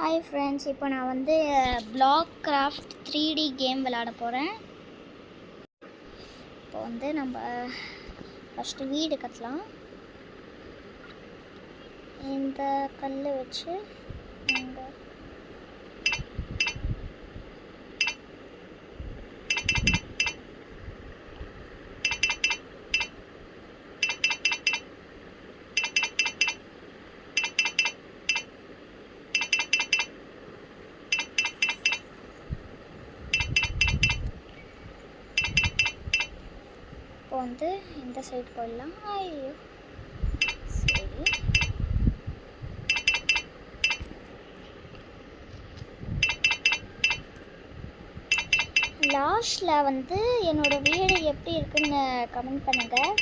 Hi friends, இப்போ நான் வந்து பிளாக் கிராஃப்ட் 3D கேம் விளையாட போகிறேன். இப்போ வந்து நம்ம ஃபஸ்ட்டு வீடு கட்டலாம். இந்த கல் வச்சு இங்கே வந்து இந்த சைடு போயிடலாம். ஐயோ சரி, லாஸ்ட்டில் வந்து என்னோடய வீடு எப்படி இருக்குன்னு கமெண்ட் பண்ணுங்கள்.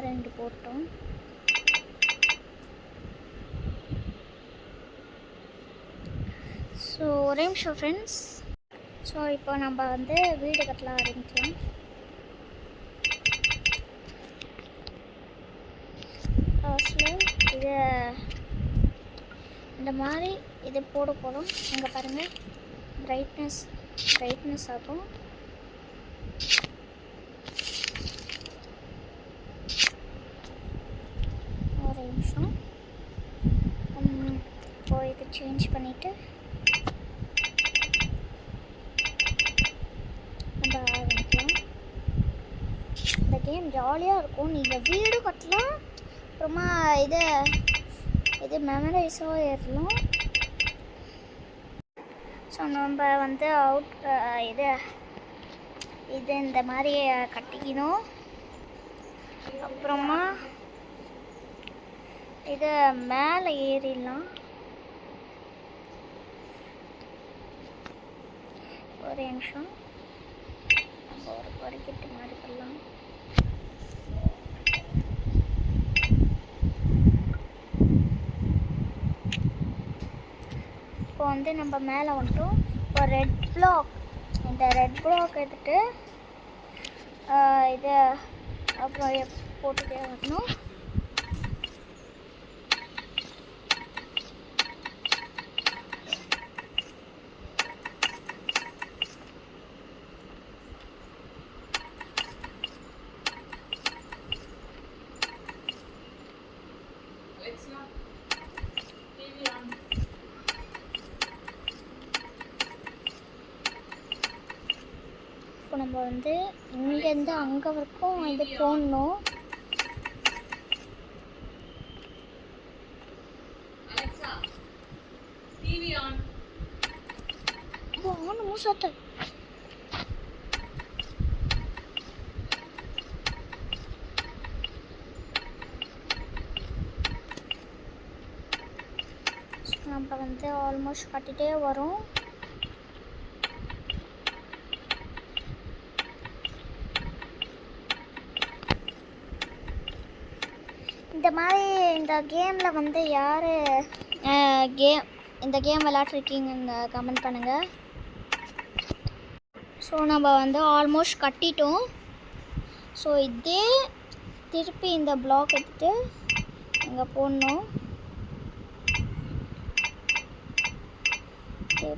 ரெண்டு போட்டோம். ஸோ ஒரே நிமிஷம் ஃப்ரெண்ட்ஸ். ஸோ இப்போ நம்ம வந்து வீடு கட்டலாம் ஆரம்பிக்கலாம். ஃபர்ஸ்ட்டில் இதை இந்த மாதிரி இது போட போகிறோம். இங்கே பாருங்கள், பிரைட்னஸ் ஆகும். ஒரு நிமிஷம். இப்போ இது சேஞ்ச் பண்ணிவிட்டு நம்ம ஆரம்பிக்கலாம். இந்த கேம் ஜாலியாக இருக்கும். நீங்கள் வீடு கட்டலாம், அப்புறமா இது மெமரைஸாக ஏறலாம். ஸோ நம்ம வந்து இது இந்த மாதிரி கட்டிக்கணும். அப்புறமா இதை மேலே ஏறிடலாம். ஒரு நிமிஷம், நம்ம ஒரு படிக்கட்டு மாதிரி பண்ணலாம். இப்போ வந்து நம்ம மேலே வந்துட்டோம். ஒரு ரெட் பிளாக், இந்த ரெட் பிளாக் எடுத்துகிட்டு இதை அப்புறம் போட்டுகிட்டே வரணும். இப்போ நம்ம வந்து இங்கேருந்து அங்கே வரைக்கும் இது போடணும். மூசாட்ட நம்ம வந்து ஆல்மோஸ்ட் கட்டிகிட்டே வரோம். இந்த மாதிரி இந்த கேமில் வந்து யார் இந்த கேம் விளையாட்ருக்கீங்கன்னு கமெண்ட் பண்ணுங்கள். ஸோ நம்ம வந்து ஆல்மோஸ்ட் கட்டிட்டோம். ஸோ இதே திருப்பி இந்த பிளாக் எடுத்துகிட்டு இங்கே போடணும்.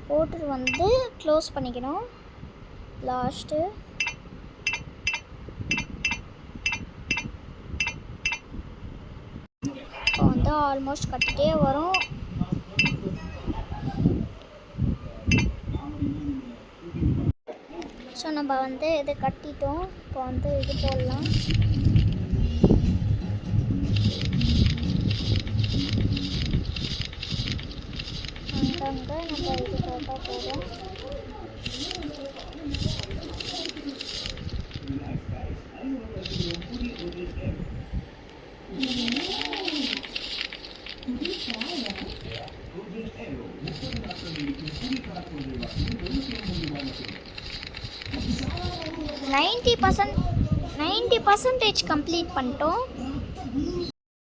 போட்டுட்டு வந்து க்ளோஸ் பண்ணிக்கணும் லாஸ்ட்டு. இப்போ வந்து ஆல்மோஸ்ட் கட்டிகிட்டே வரும். ஸோ நம்ம வந்து இது கட்டிட்டோம். இப்போ வந்து இது போடலாம். அங்கங்கே நம்ம இது போட்டால் போதும். நைன்ட்டி பர்சன்டேஜ் கம்ப்ளீட் பண்ணிட்டோம்.